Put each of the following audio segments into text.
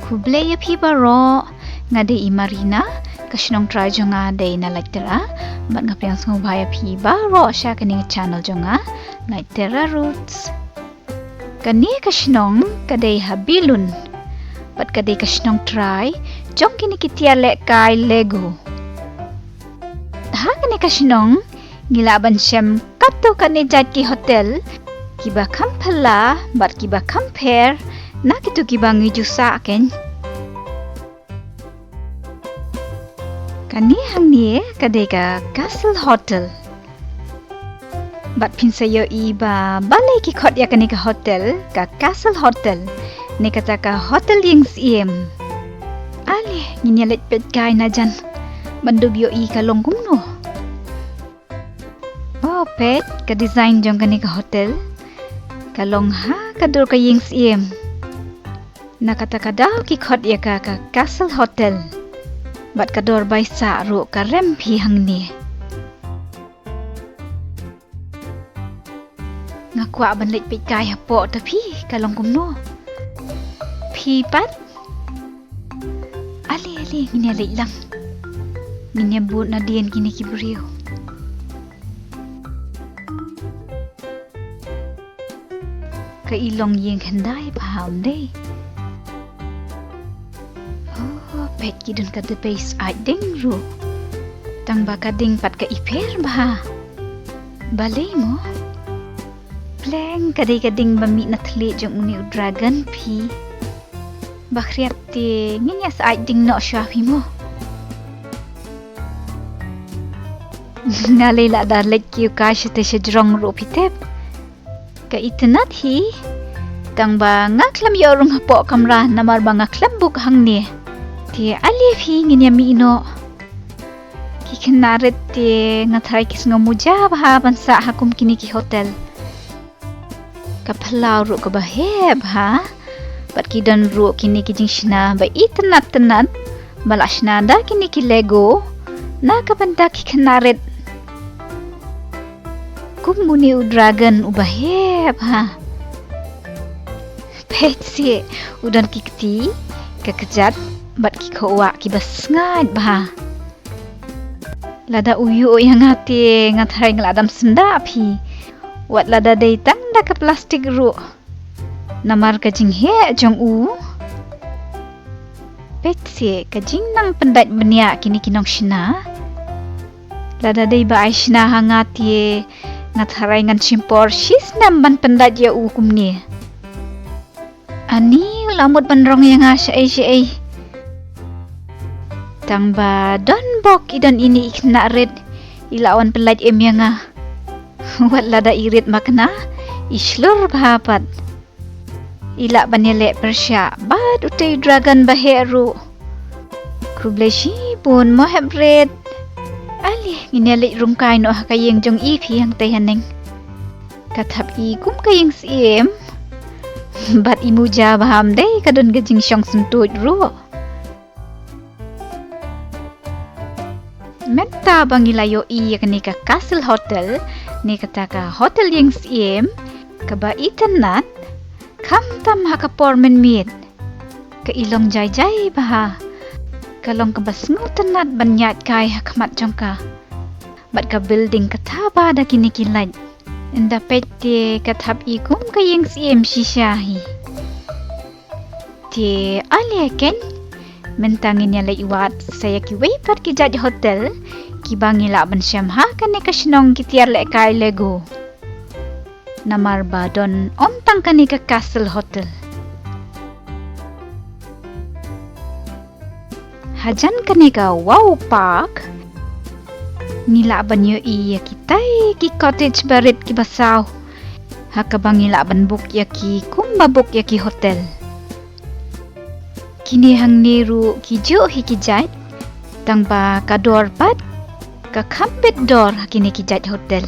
Kuble iaphi baro ngade I marina ka shnong try jonga de na laitera bat ngapriang sngo bhaya phi baro sha kani channel jonga laitera roots kani ka shnong kade habilun bat kade ka shnong try jong kini tiar lehkai lego ha kani ka shnong ngilaban syam kato kani jat ki hotel kiba kham phylla bat kiba kham pair na kitu kiba ngijusa ken kani hang ni kadai ka Sah Hotel bat pinsayo iba balai ki khot ya kani ka hotel ka Sah Hotel ni kata ka hotel yang siem ale nginya let pet kai na jan bandub yo I ka long kumno oh pet ka design jong kani ka hotel ka long ha ka dur ka yang siem na kata ka daw ki khot ya ka Sah Hotel bat kador baisa ru ka rem phi hang ni ngakwa ban leit peit kai hapo ta phi kalong kumno phi pat ali ngine leit lang ngine but na dien kini ki brio ka ilong yeng handai paham dei pet kidun ka the base ai ding ru tang ba ka ding pat ka iper ba balai mo pleng ka ding ba mi na thle jong uni dragon phi ba khriat te nginya sa ai ding no shaphang mo ngalai la dar lek ki ka shte shjrong ru pitep ka itnat hi tang ba ngaklam yorung hapo kamra namar ba ngaklam buk hang ni ti iaphi nginya mi no ki khynnah te ngathai kis ngomuja ba bansa hakum kini ki hotel ka phalau ru ka baheb ha pat ki dan ru kini ki jing shna ba itnat bala shna da kini ki lego na ka banta ki khynnah kumuni dragon ubaheb ha pet si udan ki kti ka kejat bat ki khowa ki bas ngat ba lada uyu yang ngati ngathai ngladam senda phi wat lada dei tanda ka plastik ru namar ka jing he jong u pet se ka jing nang pendat benia kini kinong shna lada dei ba ai shna hangati ngatharai ngan chimpor shis nam ban pendat ya u kumni ani lamut banrong yang ai tang ba don bok idan ini ikna red ilawan pelat emyanga wat lada irit makna islur bhapat ila banele persya bad utai dragon baheru kubleshi pun mohab red ali nginele rumkai no hakayeng jong iaphi hang tehaneng kathap I kum kayeng siem bat imuja baham dei kadon gajing syong sentut ru menta bangilayo I kani ka Sah Hotel ni kata ka hotel yang siem ka ba itanat khamtam hakapor men mit ka ilong jai bah kalong ka basngu tanat banyat kai hakmat jongka bat ka building ka thaba da kini kilaj inda pette ka thap I kum ka yang siem shishahi ti ale ken mentangin ya lewat saya ki waypat ki jat hotel ki bangila ban syam ha kane ka shnong ki tiar lehkai lego namar badon ontang kane ka Sah Hotel hajan kane ka wow park nila ban yo I kitai ki cottage barit ki basaw ha ka bangila ban buk ya ki kumba buk ya ki hotel kini hang niru ki jo hi ki jat tang ba ka dor pat ka khambet dor kini ki jat hotel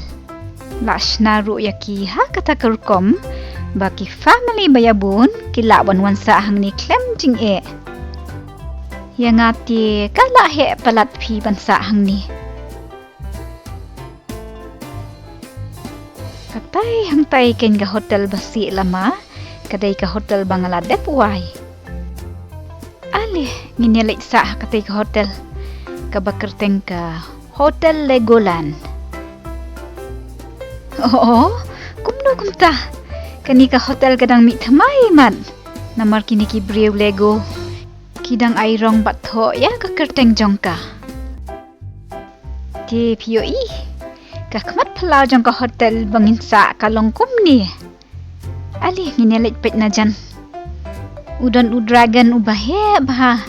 la shna ru ya ki ha kata ka rukom ba ki family bayabun ki la ban wansa hang ni klem jing e yang ati kala he palat phi bansa hang ni katai hang tai ken ga hotel basi lama kadai ka hotel bangala depwai Alih nginyelik Sah katay ka hotel. Kabakerteng ka Hotel Legoland. Oo, kumno kumta. Kani ka hotel kadang mi thamay man. Namar kini ki brew Lego. Kidang airong batho ya kakerteng jong ka. Ti POE. Kakmat palau jong ka hotel bangin Sah kalong kumni. Alih nginyelik peit na jan. Udan u dragon u bahe bah.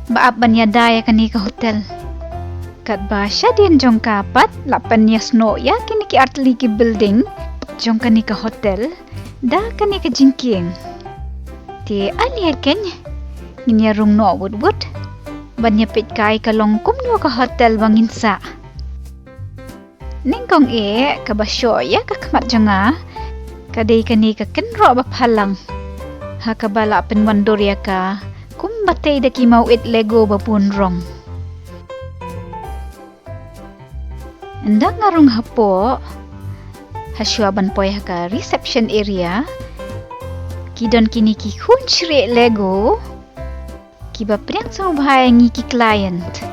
Baap banyadaya kani ka hotel. Kat basya dian jong kapat lapan ya snow ya kini ki artli ki building jong kani ka hotel da kani ka jingking. Ti alia ken nginya rung no wood banya pit kai kalong kumno ka hotel bangin Sah. Ningkong ka basyo ya ka kamat jonga kadai kani ka kenro bapalang. Hakabala penwandor ya ka kumbatay da ki mauit Lego bapunrong. Anda ngarong hapo hasyuaban poy ka reception area kidon kini ki kunchri Lego kiba priang sa ubahangi ki client.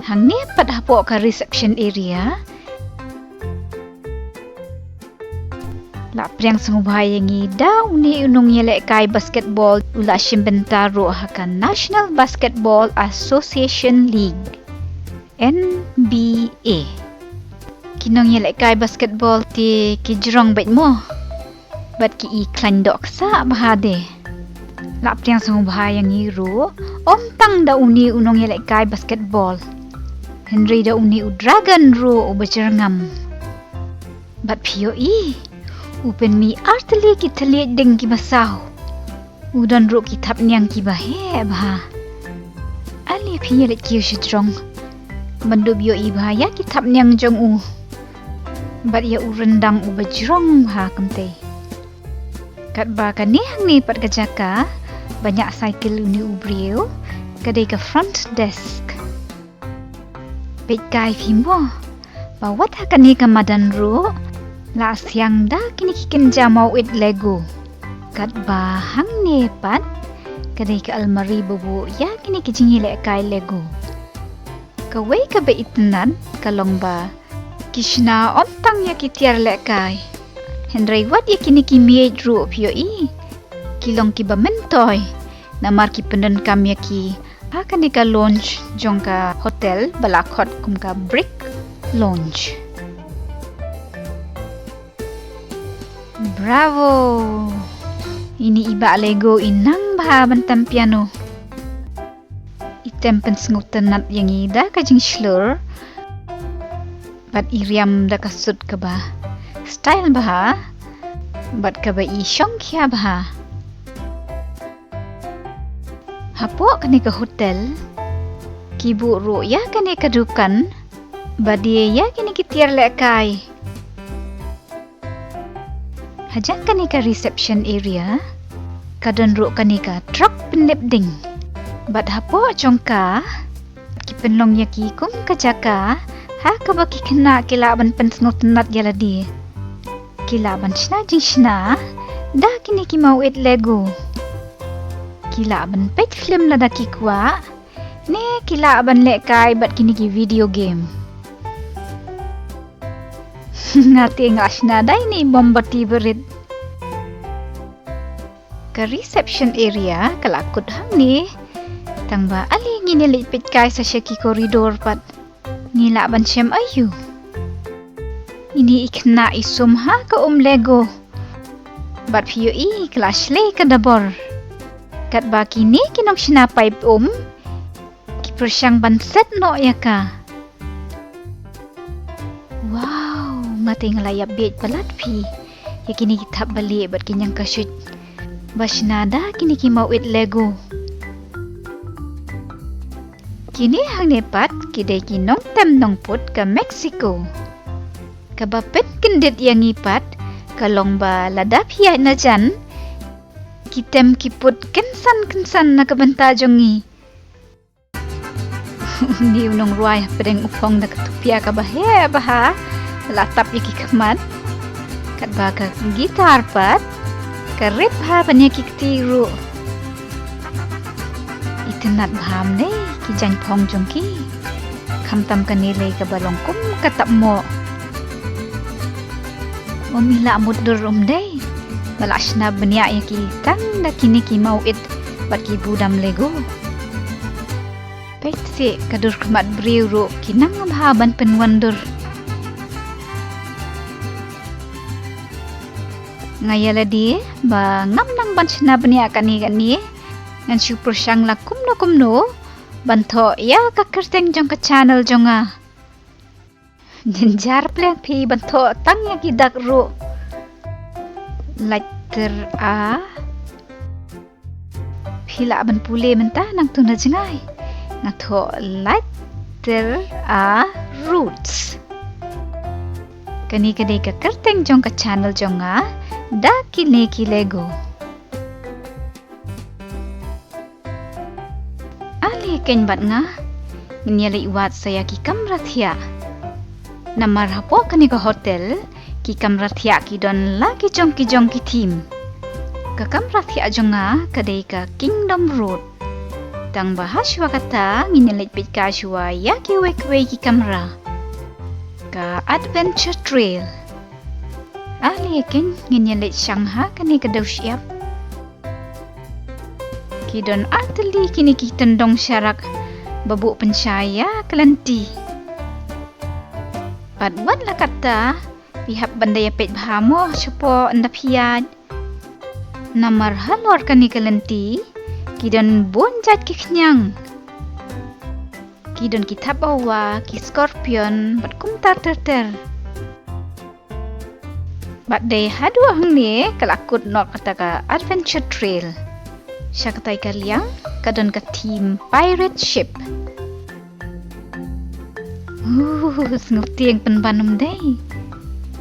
Hangni pat hapo ka reception area la priang sumubayangi da uni unong lehkai basketball ula bynta ro hakan National Basketball Association League NBA. Kinong lehkai basketball ti kijrong bet mo. Bat ki iklan dok Sah bahade. La priang sumubayangi ro omtang da uni unong lehkai basketball. Henry da uni u dragon ro ubacharngam. Bat POE Upen mi artali ki taliat deng ki basaw. Udan ro ki tap niang ki bahe bah. Ali piyelit ki ushidrong. Bandub yo ibaya ki tap niang jong u. Bat ya u rendang u bajrong bah kamte. Kat ba kani hang ni pat kajaka banyak cycle uni u brio kadai ka front desk. Peit kai fimo. Bawat hakani ka madan ro. La siang da kini kikin jamau it Lego. Kat bahang nepat kadai ke almari bubu ya kini kijingi lehkai Lego. Kawai ka be itnan kalong ba khynnah omtang ya ki tiar lehkai. Henry wat ya kini ki miet ru POE. Kilong ki ba mentoy namar ki penden kam ya ki akan ka launch jong ka hotel balakot kum ka brick launch. Bravo! Ini iba Lego inang bah bantam piano. Item pensngutan nat yang ida kajing slur. Bat iriam da kasut ka ba. Style bah. Bat ka ba isyong kya bah. Hapo kani ka hotel. Kibu ro ya kani ka dukan. Badie ya kini kitiar lehkai. Hajak kani ka reception area, kadon ro kani ka truck penip ding. Bat hapo chongka, kipenlong yaki kum kajaka, ha kabaki khynnah kilaban pensnot nat yaladi. Kilaban shna jing shna, da kini ki mauit Lego. Kilaban peit film lada ki kwa, ne kilaban lehkai bat kini ki video game. Ngati ngasna dai ni bombati berit. Ke reception area kalakut hang ni. Tangba ali nginilit pit kai sa syaki koridor pat. Ngila ban syam ayu. Ini ikna isum ha ka Lego. Bat POE kelas le ka dabor. Kat ba kini kinong shna pipe ki persyang ban set no ya ka. Wow, mati ngelayap biat palat pi. Ya kini kita balik buat kinyang kasyut. Basnada kini ki mauit Lego. Kini hang nepat kidai kinong tem nong put ke Mexico. Kabapet kendit yang ipat kalong ba ladap hiya na jan. Kitem kiput kensan na kabenta jongi. Di unong ruay pedeng upong na katupya ka bahe baha latap yaki kamat kat baga gitar pat karip ha panya kiktiru Itenat baham ne ki jang phong jong ki. Khamtam kanile ka balong kum katap mo. Umila mudur deh. Bala shna benya ya ki tang da kini ki mau it bat ki budam lego. Peit se kadur kemat briu kinang bahaban penwandur. Ngayala di ba ngam nang ban shna benya kani ngan super syang la kumno banto ya ka kerteng jong ka channel jonga. Jenjar plan pi banto tang ya ki dak ru. Leiter a phylla ban pule menta nang tuna jengai ngato leiter a roots kani kadai ka kerteng jong ka channel jonga da kine ki lego ali ken bat nga nyali wat saya ki kamra thia namar hapo kani ka hotel ki kamra thia ki don la ki jong ki team ka kamra thia jonga kadai ka kingdom road tang bahaswa kata nginelit pit ka shwa ya ki wek ki kamra ka adventure trail ali ken nginelit shangha kani ka daw siap ki don atli kini ki tendong syarak babu pensyaya kelanti padwan la kata pihak bandaya peit bahamo supo ndapiad namar halor kani kelenti kidan bonjat ki khnyang kidan kitab awa ki scorpion bat kumtar ter bat day hadu hang ni kalakut nok kata ka adventure trail syakatai kaliang kadan ka team pirate ship snguk tiang penbanum day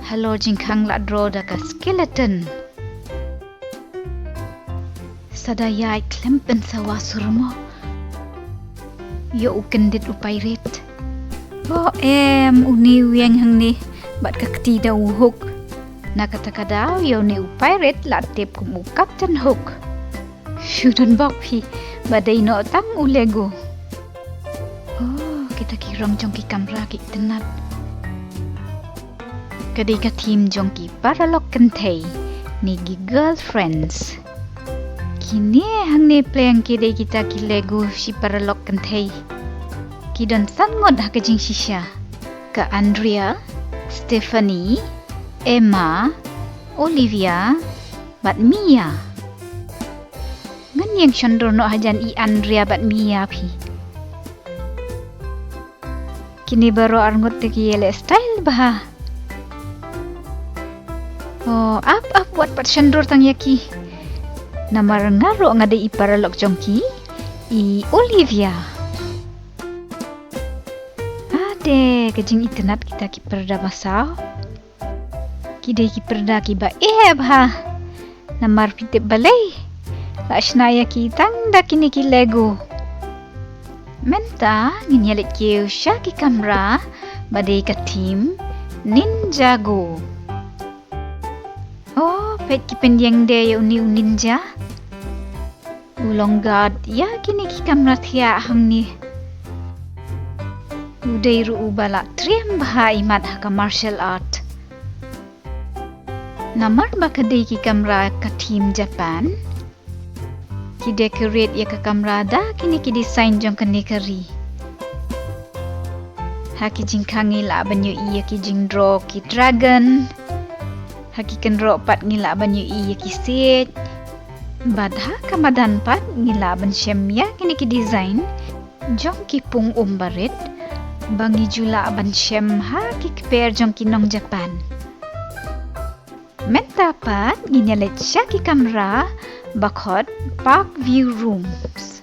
Halo jingkang la dro da ka skeleton. Sadayai klempen sawa surmo. Yo ukendit upairit. Bo uni wiang hang ni bat ka ketida uhuk. Na kata kadau yo ni upairit la tip kum captain hook. Syudan bakpi badai no tang ulego. Oh, kita kirong jong ki kamera ki tenat. Kadai ka team jongki paralok kentei ni gi girlfriends. Kini hang ne playang kidai kita ki lego si paralok kentei. Kidon sangot ha kajing shisha. Ka Andrea, Stephanie, Emma, Olivia, bat Mia. Ngan yang syandor no hajan i Andrea bat Mia pi. Kini baru arngot teki yele style bah. Oh, ap buat pat syandur tang yaki. Namar ngaro ngade i paralok jongki i Olivia. Ade kejing itenat kita ki perda basau. Kidai ki perda ki ba bah. Namar pitip balai. La shna yaki tang da kini ki lego. Menta nginyalit ki usha ki kamera badai ka team Ninjago. Oh, peit ki pendiang de ya uni ninja. Ulong god ya kini ki kamera thia hang ni. Udai ru ubala triam baha imat ha ka martial art. Namar ba kadai ki kamera ka team Japan. Ki decorate ya ka kamera da kini ki design jong kani kari. Ha ki jingkangi la banyu iya ki jing draw ki dragon. Hakikan ropat ngila banyu iya kisit. Badha kamadan pat ngila ban syemya kini ki design. Jong ki pung umbarit. Bangi jula ban syem ha ki kper jong ki nong Japan. Menta pat nginyalit siya ki kamera bakot park view rooms.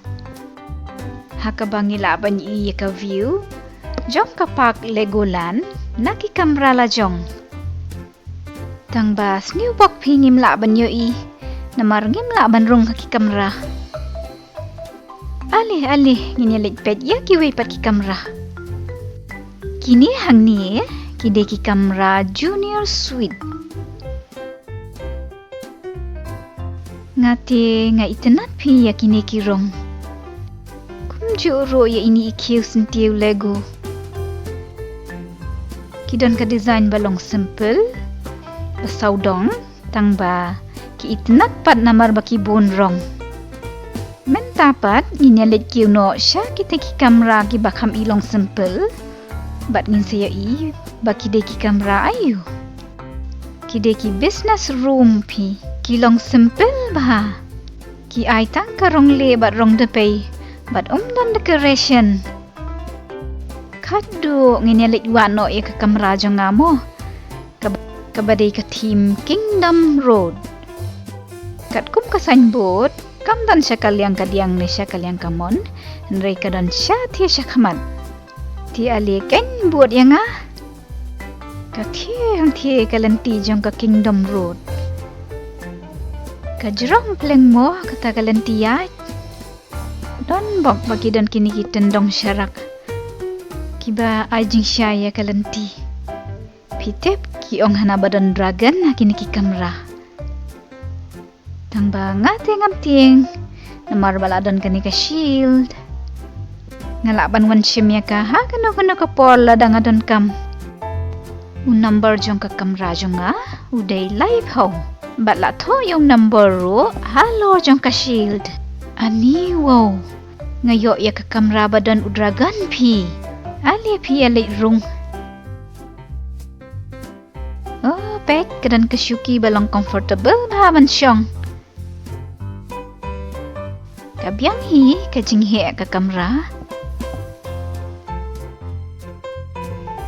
Haka bangila banyu iya ka view. Jong ka park Legoland na ki kamera la jong. Tang bas new bok pingim la banyo i namar ngim la ban rung ki kamera. Alih nginyalit pet ya ki wei pat ki kamera. Kini hang ni kide ki kamera junior suite. Ngati nga itenat pi ya kini ki rong. kumjuh ro ya ini ikiu sentiu lego. Kidon ka design balong simple. Basaudong tang ba ki itnat pat namar baki bon rong. Men tapat ini let kiu no sha kita ki kamera ki bakam ilong simple. Bat ngin saya I baki de ki kamera ayu. Ki de ki business room pi kilong simple bah. Ki ai tang ka rong le bat rong de pei bat dan decoration. Kadu ngin let wa no e ka kamera jong amo. Kabadai ka team Kingdom Road. Kat kum ka signboard, kam dan siya kalyang kadiang ni siya kalyang kamon, nrei ka dan siya tiya siya kamat. Ti ali kein buat yang ah. Ka tiya kalanti jong ka Kingdom Road. Ka jerong pleng mo kata kalanti ya. Don bok bagi dan kini kita dong syarak. Kiba ajing siya ya kalanti. Pitep ki ong hana badan dragon kini ki kamera. Tang ba ngati namar baladon kani ka shield. Ngalaban wan shimya ka ha kano ka porla dang adon kam. Un number jong ka kamera jong uday live ho. Bat la tho yung number ro halo jong ka shield. Ani wow. Ngayo ya ka kamera badan dragon pi. Ali pi alay rung. Peit kedan kesyuki balong comfortable bahaban syong. Kabyang hi kajing he ka kamera.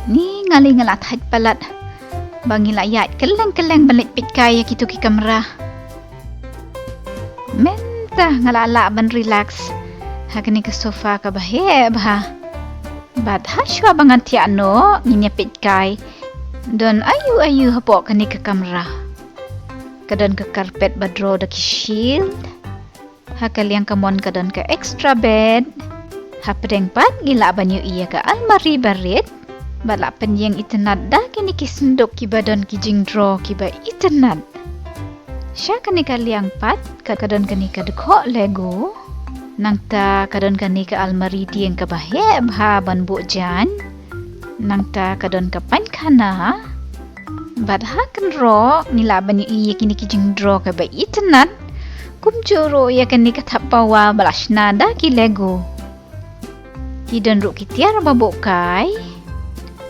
Ni ngali ngalat hat palat. Bangi layat keleng balik pitkai kitu ki kamera. Menta ngalala ban relax. Hakani ka sofa ka bahe bah. Bat haswa bangan tiano nginya pitkai. Don ayu hapok kani ke kamera. Kadon ke karpet badro da ki shield. Hakaliang kamon kadon ke extra bed. Hapedeng pat gila banyu iya ke almari barit. Balak penyeng itenat dah kini ki sendok ki badon ki jingdro ki ba itenat. Sya kani kaliang pat kadon kani ke dekok lego. Nang ta kadon kani ke almari dieng ke bahe bah ban bu jan. Nang ta kadon ka khana bad hakan ro nilaban ni kini kijing draw ka ba itenat kumjuh ro ya kan ni ka tapawa bala shna da ki lego kidan ro ki tiar babokai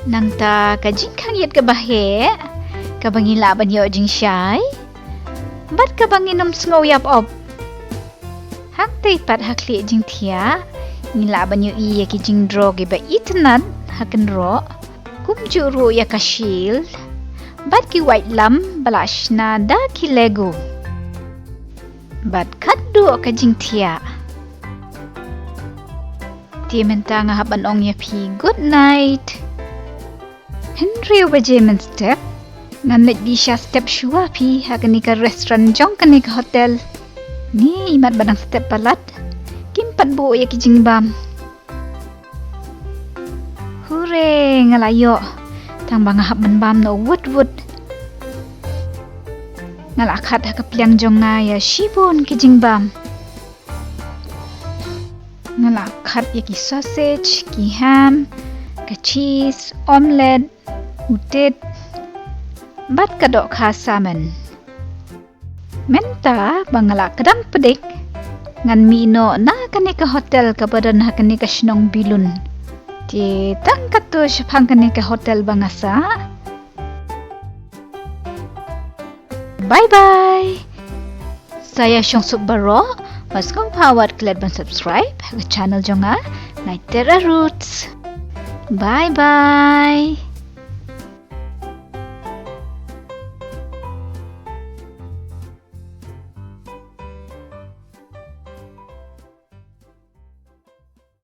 nang ta ka jingkang yet ka bahe ka bangilaban yo jing syai bad ka banginom sngow yap op hak tay pat hakli jing tia nilaban yo iya kijing draw ki ba itenat hakan ro kumjuh ro ya ka shield bat ki white lam bala shna da ki lego bat kaddu ka jing tia ti menta nga haban ong ya pi good night Henry wajemen step ngan net bisha step shua pi hakan ni ka restaurant jong kan ni ka hotel ni imat badang step palat kimpat bo ya ki jing bam Hore ngalayo tang bangahap bam no wood ngalakat ha kapiang jong nga ya shibon ki jingbam ngalakat ya ki sausage ki ham ka cheese omelette utit bat kadok ka salmon menta bangala kadang pedik ngan mino na kani ka hotel ka badan ha kani ka shnong bilun Ti tang katu shaphang kani ke hotel bangasa. Bye bye. Saya Syong Baro. Mas kong pawat kalian ban subscribe ke channel jonga Leit Roots. Bye bye.